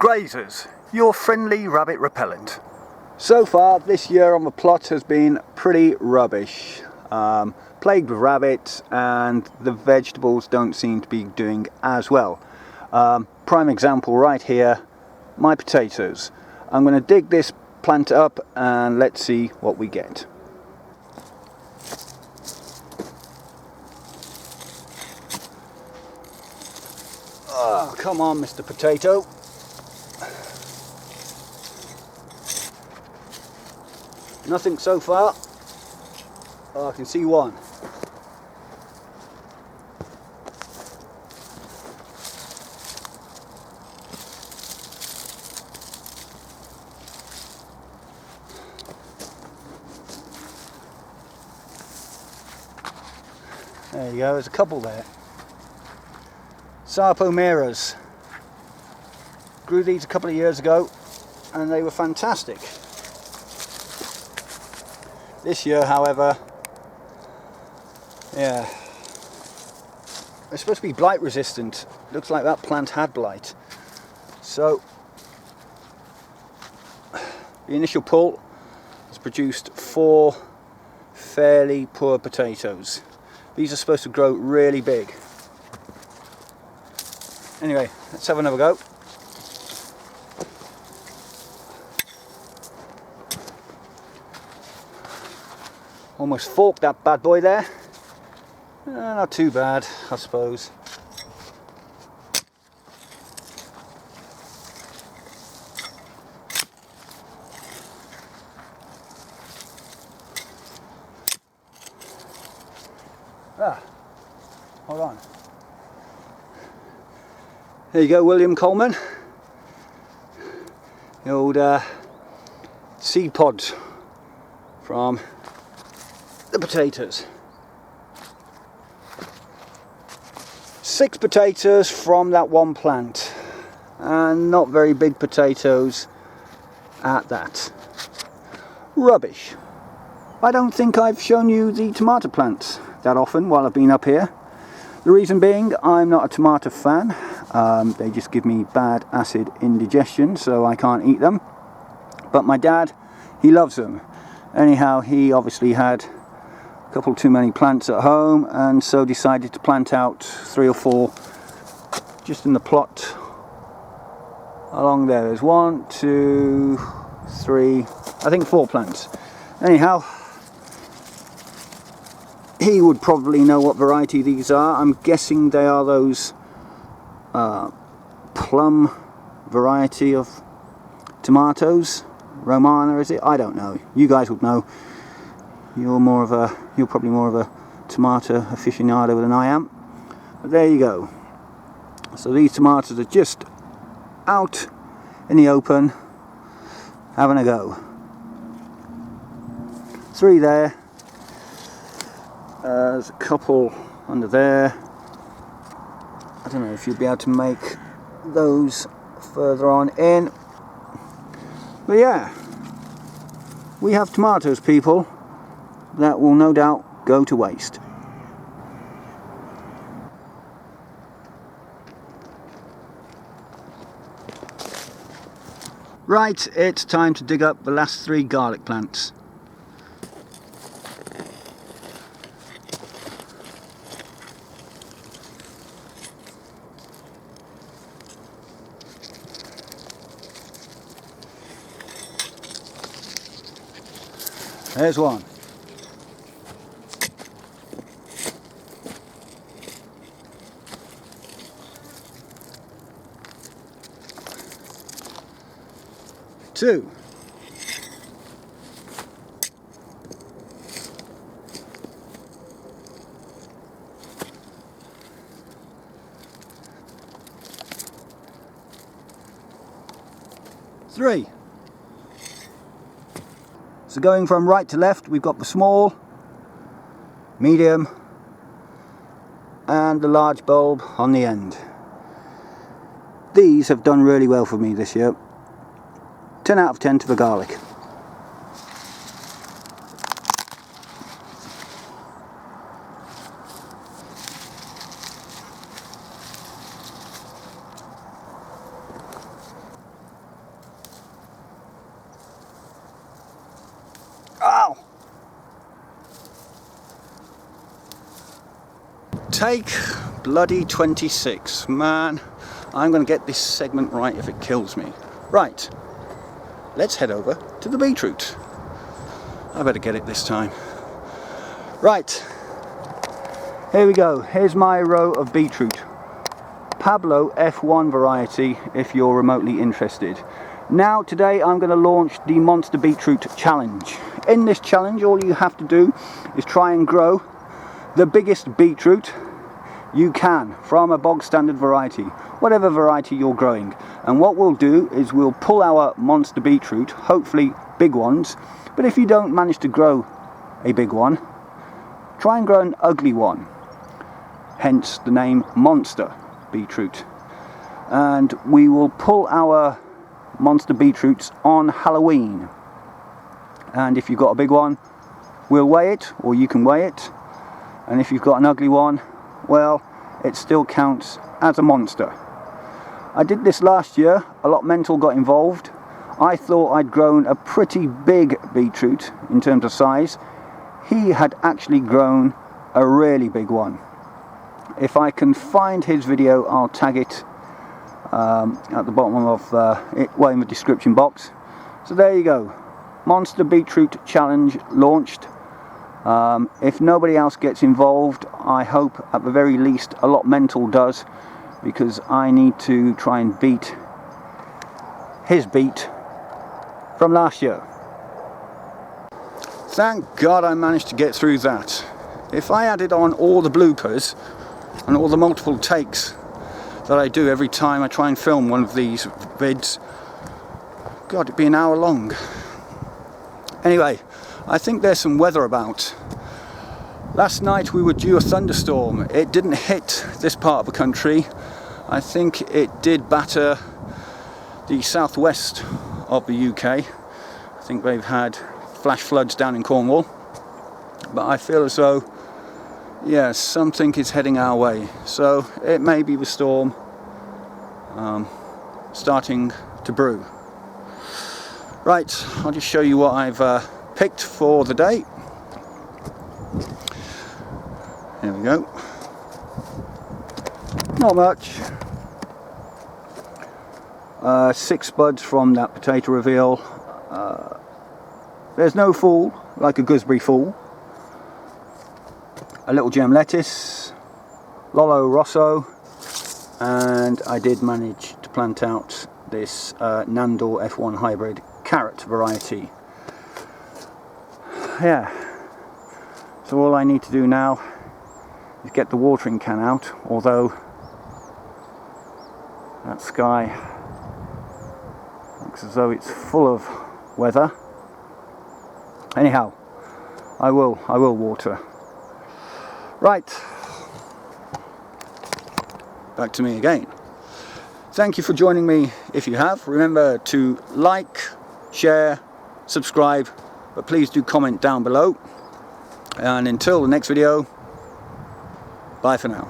Grazers, your friendly rabbit repellent. So far this year on the plot has been pretty rubbish. Plagued with rabbits, and the vegetables don't seem to be doing as well. Prime example right here, my potatoes. I'm going to dig this plant up and let's see what we get. Oh, come on, Mr. Potato. Nothing so far. Oh, I can see one. There you go, there's a couple there. Sarpomeras. Grew these a couple of years ago and they were fantastic. This year, however, yeah, they're supposed to be blight resistant. Looks like that plant had blight. So the initial pull has produced 4 fairly poor potatoes. These are supposed to grow really big. Anyway, let's have another go. Almost forked that bad boy there. Not too bad, I suppose. Hold on. There you go, William Coleman. The old seed pods from the potatoes. 6 potatoes from that one plant, and not very big potatoes at that. Rubbish. I don't think I've shown you the tomato plants that often while I've been up here. The reason being, I'm not a tomato fan. They just give me bad acid indigestion, so I can't eat them. But my dad, he loves them. Anyhow, he obviously had a couple too many plants at home, and so decided to plant out 3 or 4 just in the plot along there. There's 1, 2, 3, I think 4 plants. Anyhow, he would probably know what variety these are. I'm guessing they are those plum variety of tomatoes. Romana, is it? I don't know. You guys would know. You're probably more of a tomato aficionado than I am. But there you go. So these tomatoes are just out in the open, having a go. 3 there. There's a couple under there. I don't know if you'll be able to make those further on in. But yeah, we have tomatoes, people, that will no doubt go to waste. Right, it's time to dig up the last 3 garlic plants. There's one. Two. 3. So going from right to left, we've got the small, medium, and the large bulb on the end. These have done really well for me this year. 10 out of 10 to the garlic. Take bloody 26. Man, I'm going to get this segment right if it kills me. Right, let's head over to the beetroot. I better get it this time. Right, here we go. Here's my row of beetroot. Pablo F1 variety if you're remotely interested. Now today I'm going to launch the Monster Beetroot challenge. In this challenge all you have to do is try and grow the biggest beetroot you can from a bog standard variety, whatever variety you're growing. And what we'll do is we'll pull our Monster Beetroot, hopefully big ones, but if you don't manage to grow a big one, try and grow an ugly one, hence the name Monster Beetroot. And we will pull our Monster Beetroots on Halloween, and if you've got a big one we'll weigh it, or you can weigh it, and if you've got an ugly one, well, it still counts as a monster. I did this last year. Allotmental got involved. I thought I'd grown a pretty big beetroot in terms of size. He had actually grown a really big one. If I can find his video, I'll tag it at the bottom of in the description box. So there you go, Monster Beetroot challenge launched. If nobody else gets involved, I hope at the very least Allotmental does, because I need to try and beat his beet from last year. Thank God I managed to get through that. If I added on all the bloopers and all the multiple takes that I do every time I try and film one of these vids, God, it'd be an hour long. Anyway, I think there's some weather about. Last night we were due a thunderstorm. It didn't hit this part of the country. I think it did batter the southwest of the UK. I think they've had flash floods down in Cornwall. But I feel as though, yeah, something is heading our way. So it may be the storm starting to brew. Right, I'll just show you what I've picked for the day. There we go. Not much. 6 buds from that potato reveal. There's no fool, like a gooseberry fool. A little gem lettuce, Lollo Rosso, and I did manage to plant out this Nandor F1 hybrid carrot variety. Yeah, so all I need to do now is get the watering can out, although that sky looks as though it's full of weather. Anyhow, I will water. Right, back to me again. Thank you for joining me if you have. Remember to like, share, subscribe, but please do comment down below. And until the next video, bye for now.